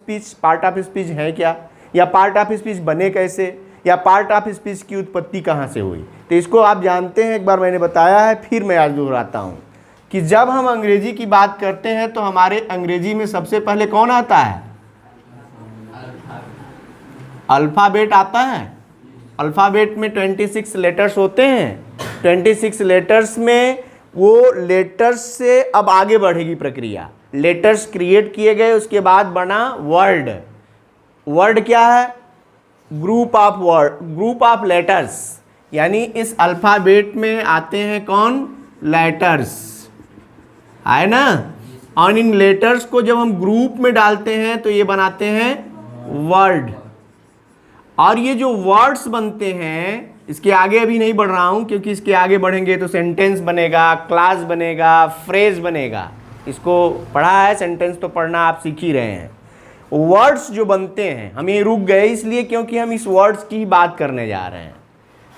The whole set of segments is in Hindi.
स्पीच, पार्ट ऑफ स्पीच है क्या, या पार्ट ऑफ स्पीच बने कैसे, या पार्ट ऑफ स्पीच की उत्पत्ति कहाँ से हुई। तो इसको आप जानते हैं, एक बार मैंने बताया है, फिर मैं आज दोहराता हूँ कि जब हम अंग्रेजी की बात करते हैं तो हमारे अंग्रेजी में सबसे पहले कौन आता है? अल्फ़ाबेट आता है। अल्फ़ाबेट में 26 लेटर्स होते हैं। 26 लेटर्स में वो लेटर्स से अब आगे बढ़ेगी प्रक्रिया। लेटर्स क्रिएट किए गए, उसके बाद बना वर्ड। वर्ड क्या है? Group of word, group of letters. यानी इस अल्फ़ाबेट में आते हैं कौन? लेटर्स, है ना। और इन लेटर्स को जब हम ग्रुप में डालते हैं तो ये बनाते हैं वर्ड। और ये जो वर्ड्स बनते हैं, इसके आगे अभी नहीं बढ़ रहा हूं क्योंकि इसके आगे बढ़ेंगे तो सेंटेंस बनेगा, क्लास बनेगा, फ्रेज बनेगा। इसको पढ़ा है, सेंटेंस तो पढ़ना आप सीख ही रहे हैं। वर्ड्स जो बनते हैं, हम ये रुक गए इसलिए क्योंकि हम इस वर्ड्स की बात करने जा रहे हैं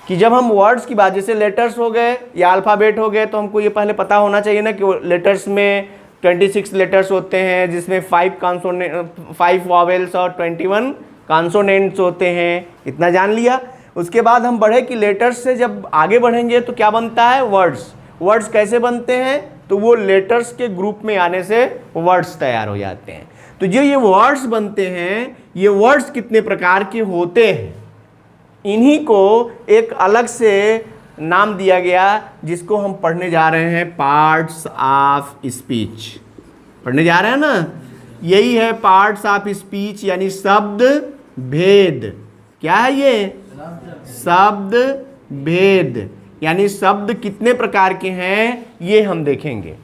कि जब हम वर्ड्स की बात, जैसे लेटर्स हो गए या अल्फ़ाबेट हो गए, तो हमको ये पहले पता होना चाहिए ना कि लेटर्स में 26 लेटर्स होते हैं, जिसमें 5 वॉवेल्स और 21 कॉन्सोनेंट्स होते हैं। इतना जान लिया। उसके बाद हम बढ़े कि लेटर्स से जब आगे बढ़ेंगे तो क्या बनता है? वर्ड्स। वर्ड्स कैसे बनते हैं? तो वो लेटर्स के ग्रुप में आने से वर्ड्स तैयार हो जाते हैं। तो जो ये वर्ड्स बनते हैं, ये वर्ड्स कितने प्रकार के होते हैं, इन्हीं को एक अलग से नाम दिया गया, जिसको हम पढ़ने जा रहे हैं पार्ट्स ऑफ स्पीच। पढ़ने जा रहे हैं ना, यही है पार्ट्स ऑफ स्पीच, यानी शब्द भेद। क्या है ये? शब्द भेद, यानी शब्द कितने प्रकार के हैं ये हम देखेंगे।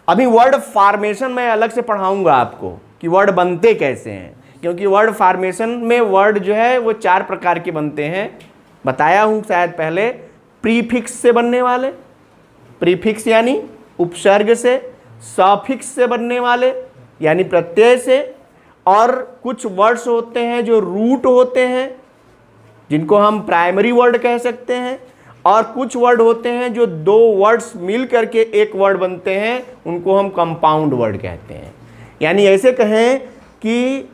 अभी वर्ड फॉर्मेशन मैं अलग से पढ़ाऊंगा आपको कि वर्ड बनते कैसे हैं, क्योंकि वर्ड फॉर्मेशन में वर्ड जो है वो 4 प्रकार के बनते हैं। बताया हूं शायद पहले। प्रीफिक्स से बनने वाले, प्रीफिक्स यानी उपसर्ग से, सफिक्स से बनने वाले यानी प्रत्यय से, और कुछ वर्ड्स होते हैं जो रूट होते हैं, जिनको हम प्राइमरी वर्ड कह सकते हैं, और कुछ वर्ड होते हैं जो 2 वर्ड्स मिल करके एक वर्ड बनते हैं, उनको हम कंपाउंड वर्ड कहते हैं। यानी ऐसे कहें कि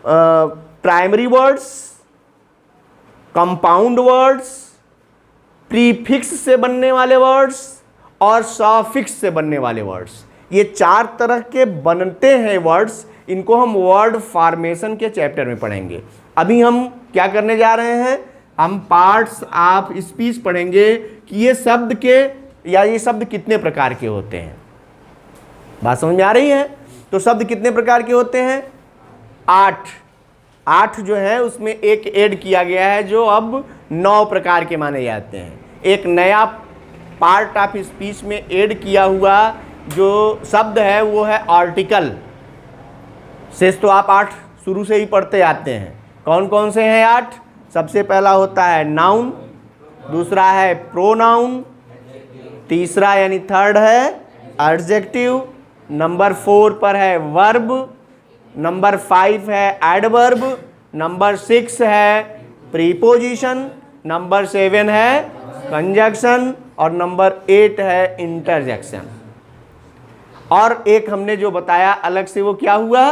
primary words, compound words, prefix से बनने वाले वर्ड्स और सफिक्स से बनने वाले वर्ड्स, ये 4 तरह के बनते हैं वर्ड्स। इनको हम वर्ड फॉर्मेशन के चैप्टर में पढ़ेंगे। अभी हम क्या करने जा रहे हैं? हम पार्ट्स ऑफ स्पीच पढ़ेंगे कि ये शब्द के, या ये शब्द कितने प्रकार के होते हैं। बात समझ में आ रही है? तो शब्द कितने प्रकार के होते हैं? 8 जो है उसमें एक ऐड किया गया है, जो अब 9 प्रकार के माने जाते हैं। एक नया पार्ट ऑफ स्पीच में ऐड किया हुआ जो शब्द है वो है आर्टिकल। शेष तो आप 8 शुरू से ही पढ़ते आते हैं। कौन कौन से हैं 8? सबसे पहला होता है नाउन, दूसरा है प्रोनाउन, तीसरा यानी थर्ड है एडजेक्टिव, नंबर 4 पर है वर्ब, नंबर 5 है एडवर्ब, नंबर 6 है प्रीपोजिशन, नंबर 7 है कंजक्शन, और नंबर 8 है इंटरजेक्शन। और एक हमने जो बताया अलग से, वो क्या हुआ?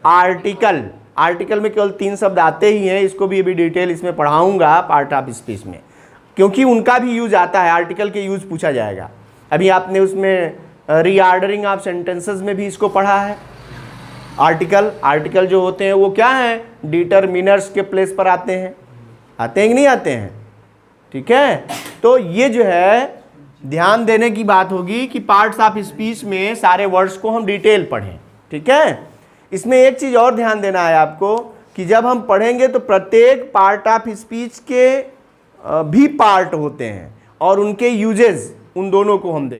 आर्टिकल। आर्टिकल में केवल 3 शब्द आते ही हैं। इसको भी अभी डिटेल इसमें पढ़ाऊंगा पार्ट ऑफ स्पीच में, क्योंकि उनका भी यूज आता है। आर्टिकल के यूज पूछा जाएगा। अभी आपने उसमें रीऑर्डरिंग ऑफ सेंटेंसेस में भी इसको पढ़ा है। आर्टिकल जो होते हैं वो क्या हैं? डिटरमिनर्स के प्लेस पर आते हैं। आते हैं कि नहीं आते हैं? ठीक है। तो ये जो है ध्यान देने की बात होगी कि पार्ट्स ऑफ स्पीच में सारे वर्ड्स को हम डिटेल पढ़ें। ठीक है। इसमें एक चीज़ और ध्यान देना है आपको कि जब हम पढ़ेंगे तो प्रत्येक पार्ट ऑफ स्पीच के भी पार्ट होते हैं और उनके यूजेस, उन दोनों को हम देखें।